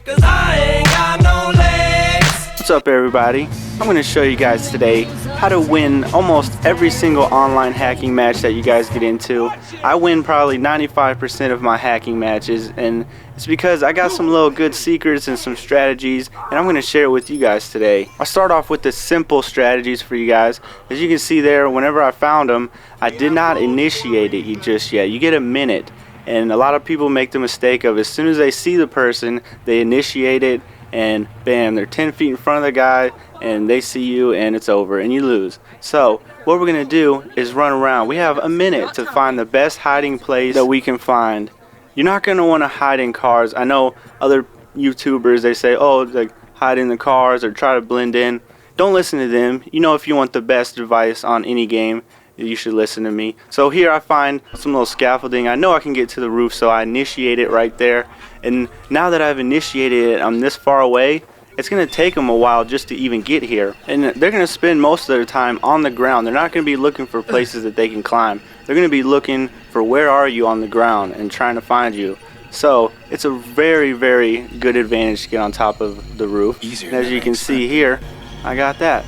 'cause I ain't got no legs. What's up, everybody? I'm going to show you guys today how to win almost every single online hacking match that you guys get into. I win probably 95% of my hacking matches, and it's because I got some little good secrets and some strategies, and I'm going to share it with you guys today. I'll start off with the simple strategies for you guys. As you can see there, whenever I found them, I did not initiate it just yet. You get a minute, and a lot of people make the mistake of as soon as they see the person, they initiate it, and bam, they're 10 feet in front of the guy, and they see you, and it's over, and you lose. So what we're gonna do is run around. We have a minute to find the best hiding place that we can find. You're not gonna want to hide in cars. I know other YouTubers, they say, oh, like hide in the cars or try to blend in. Don't listen to them. You know, if you want the best advice on any game, you should listen to me. So here I find some little scaffolding. I know I can get to the roof, so I initiate it right there. And now that I've initiated it, I'm this far away. It's going to take them a while just to even get here. And they're going to spend most of their time on the ground. They're not going to be looking for places that they can climb. They're going to be looking for where are you on the ground and trying to find you. So it's a very, very good advantage to get on top of the roof. And as you can see here, I got that.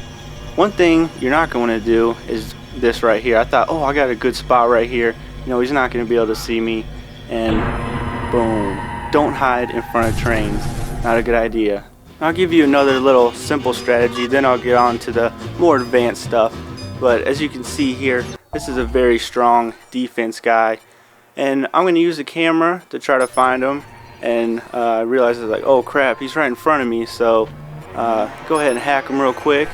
One thing you're not going to do is this right here. I thought, oh, I got a good spot right here. You know, he's not going to be able to see me. And boom. Don't hide in front of trains. Not a good idea. I'll give you another little simple strategy, then I'll get on to the more advanced stuff. But as you can see here, this is a very strong defense guy. And I'm going to use the camera to try to find him. And I realized, like, oh crap, he's right in front of me. So go ahead and hack him real quick.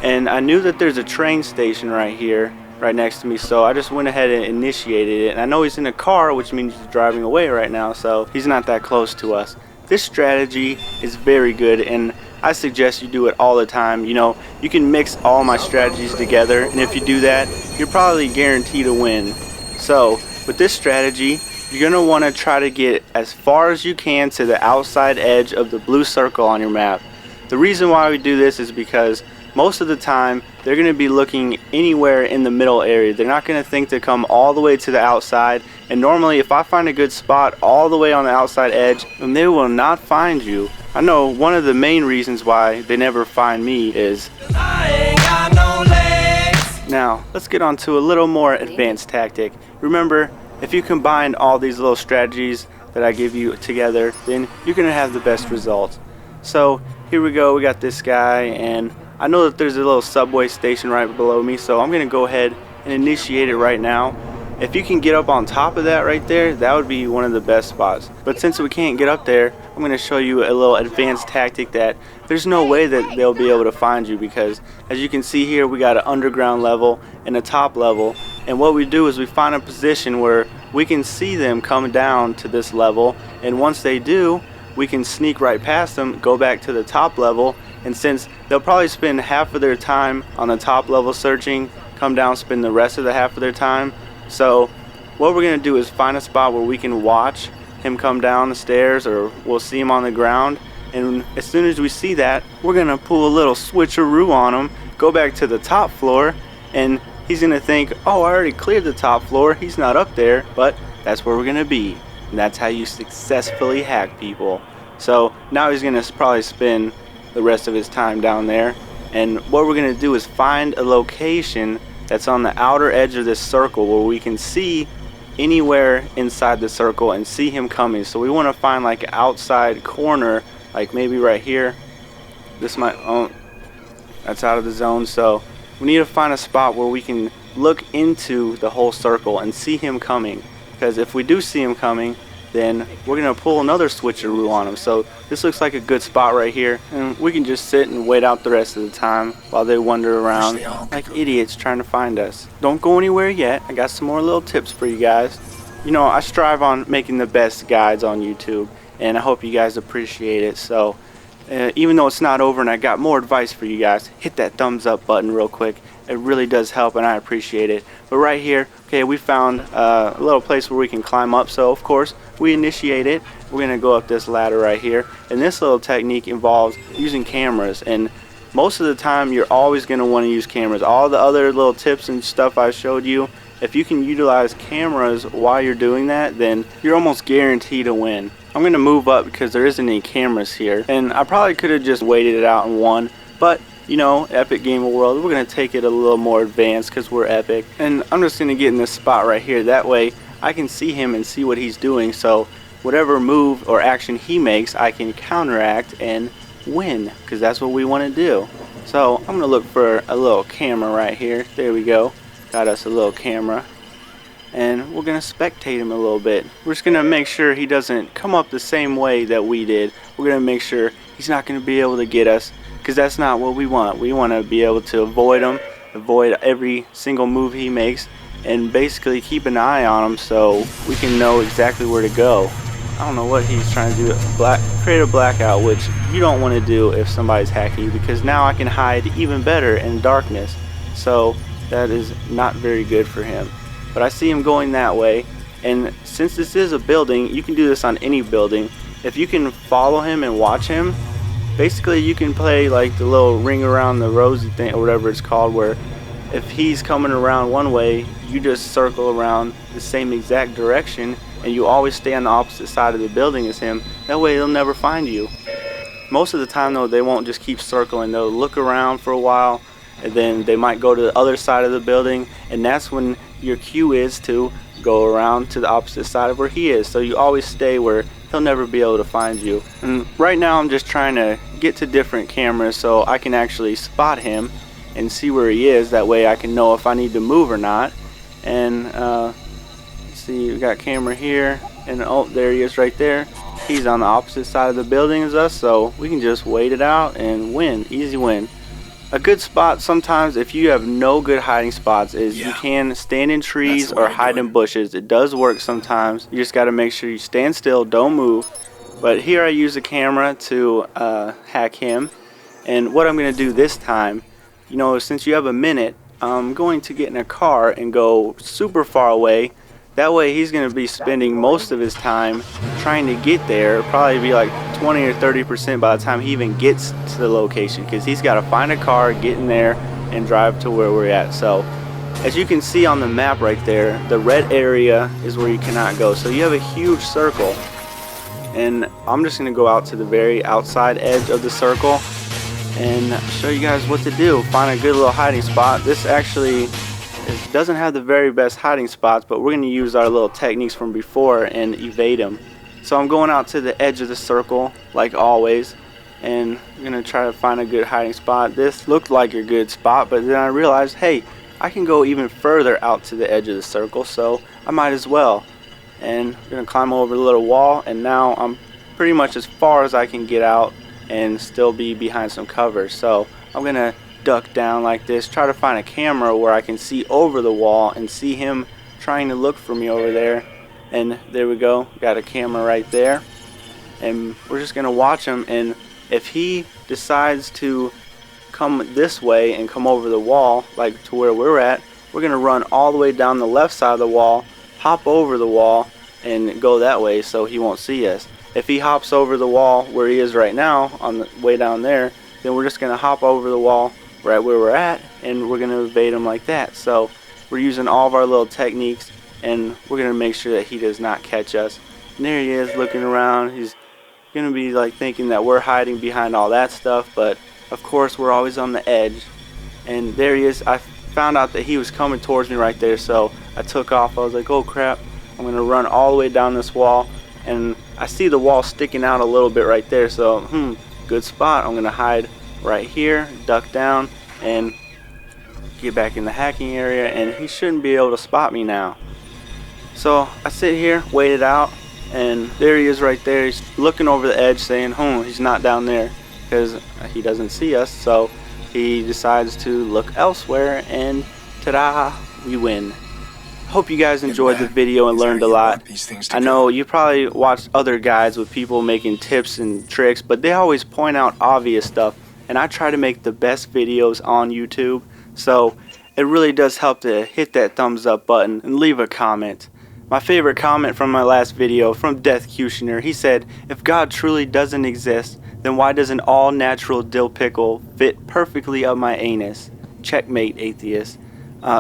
And I knew that there's a train station right here, right next to me, so I just went ahead and initiated it. And I know he's in a car, which means he's driving away right now, so he's not that close to us. This strategy is very good, and I suggest you do it all the time. You know, you can mix all my strategies together, and if you do that, you're probably guaranteed to win. So with this strategy, you're going to want to try to get as far as you can to the outside edge of the blue circle on your map. The reason why we do this is because most of the time they're going to be looking anywhere in the middle area. They're not going to think to come all the way to the outside, and normally if I find a good spot all the way on the outside edge, then they will not find you. I know one of the main reasons why they never find me is I ain't got no legs. Now let's get on to a little more advanced tactic. Remember, if you combine all these little strategies that I give you together, then you're going to have the best results. So here we go. We got this guy, and I know that there's a little subway station right below me, so I'm going to go ahead and initiate it right now. If you can get up on top of that right there, that would be one of the best spots. But since we can't get up there, I'm going to show you a little advanced tactic that there's no way that they'll be able to find you, because as you can see here, we got an underground level and a top level. And what we do is we find a position where we can see them come down to this level, and once they do, we can sneak right past them, go back to the top level. And since they'll probably spend half of their time on the top level searching, come down, spend the rest of the half of their time. So what we're going to do is find a spot where we can watch him come down the stairs, or we'll see him on the ground. And as soon as we see that, we're going to pull a little switcheroo on him, go back to the top floor, and he's going to think, oh, I already cleared the top floor, he's not up there. But that's where we're going to be. And that's how you successfully hack people. So now he's going to probably spend the rest of his time down there, and what we're going to do is find a location that's on the outer edge of this circle where we can see anywhere inside the circle and see him coming. So we want to find like an outside corner, like maybe right here. This might, oh, that's out of the zone. So we need to find a spot where we can look into the whole circle and see him coming, because if we do see him coming, then we're going to pull another switcheroo on them. So this looks like a good spot right here, and we can just sit and wait out the rest of the time while they wander around like idiots trying to find us. Don't go anywhere yet. I got some more little tips for you guys. You know, I strive on making the best guides on YouTube, and I hope you guys appreciate it. So even though it's not over and I got more advice for you guys, hit that thumbs up button real quick. It really does help, and I appreciate it. But right here, okay, we found a little place where we can climb up. So of course we initiate it. We're gonna go up this ladder right here, and this little technique involves using cameras. And most of the time you're always going to want to use cameras. All the other little tips and stuff I showed you, if you can utilize cameras while you're doing that, then you're almost guaranteed to win. I'm going to move up because there isn't any cameras here. And I probably could have just waited it out and won. But, you know, Epic Gamer World, we're going to take it a little more advanced because we're Epic. And I'm just going to get in this spot right here. That way I can see him and see what he's doing. So whatever move or action he makes, I can counteract and win. Because that's what we want to do. So I'm going to look for a little camera right here. There we go. Got us a little camera. And we're going to spectate him a little bit. We're just going to make sure he doesn't come up the same way that we did. We're going to make sure he's not going to be able to get us, because that's not what we want. We want to be able to avoid him, avoid every single move he makes, and basically keep an eye on him so we can know exactly where to go. I don't know what he's trying to do. Create a blackout, which you don't want to do if somebody's hacking, because now I can hide even better in darkness. So that is not very good for him. But I see him going that way, and since this is a building, you can do this on any building. If you can follow him and watch him, basically you can play like the little ring around the rosy thing or whatever it's called, where if he's coming around one way, you just circle around the same exact direction and you always stay on the opposite side of the building as him. That way he'll never find you. Most of the time though, they won't just keep circling. They'll look around for a while, and then they might go to the other side of the building, and that's when your cue is to go around to the opposite side of where he is. So you always stay where he'll never be able to find you. And right now I'm just trying to get to different cameras so I can actually spot him and see where he is. That way I can know if I need to move or not. And see, we got camera here, and oh, there he is right there. He's on the opposite side of the building as us, so we can just wait it out and win. Easy win. A good spot sometimes, if you have no good hiding spots, is you can stand in trees or hide in bushes. It does work sometimes. You just got to make sure you stand still, don't move. But here I use a camera to hack him. And what I'm going to do this time, you know, since you have a minute, I'm going to get in a car and go super far away. That way he's going to be spending most of his time trying to get there. It'll probably be like 20 or 30% by the time he even gets to the location, because he's got to find a car, get in there, and drive to where we're at. So as you can see on the map right there, the red area is where you cannot go. So you have a huge circle, and I'm just going to go out to the very outside edge of the circle and show you guys what to do. Find a good little hiding spot. This actually doesn't have the very best hiding spots, but we're going to use our little techniques from before and evade them. So I'm going out to the edge of the circle like always, and I'm going to try to find a good hiding spot. This looked like a good spot, but then I realized, hey, I can go even further out to the edge of the circle, so I might as well. And I'm going to climb over the little wall, and now I'm pretty much as far as I can get out and still be behind some cover. So I'm going to duck down like this, try to find a camera where I can see over the wall and see him trying to look for me over there. And there we go, got a camera right there, and we're just gonna watch him. And if he decides to come this way and come over the wall, like to where we're at, we're gonna run all the way down the left side of the wall, hop over the wall, and go that way so he won't see us. If he hops over the wall where he is right now, on the way down there, then we're just gonna hop over the wall right where we're at, and we're gonna evade him like that. So we're using all of our little techniques, and we're gonna make sure that he does not catch us. And there he is looking around. He's gonna be like thinking that we're hiding behind all that stuff, but of course we're always on the edge. And there he is. I found out that he was coming towards me right there, so I took off. I was like, oh crap, I'm gonna run all the way down this wall, and I see the wall sticking out a little bit right there, so good spot. I'm gonna hide right here, duck down, and get back in the hacking area, and he shouldn't be able to spot me now. So I sit here, wait it out, and there he is right there. He's looking over the edge saying, he's not down there, because he doesn't see us. So he decides to look elsewhere, and ta-da, we win. Hope you guys enjoyed the video and learned a lot. I know you probably watched other guides with people making tips and tricks, but they always point out obvious stuff, and I try to make the best videos on YouTube. So it really does help to hit that thumbs up button and leave a comment. My favorite comment from my last video from Deathcutioner, he said, if God truly doesn't exist, then why does an all natural dill pickle fit perfectly up my anus? Checkmate, atheist.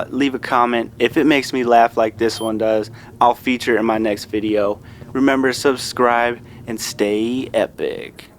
Leave a comment. If it makes me laugh like this one does, I'll feature it in my next video. Remember to subscribe and stay epic.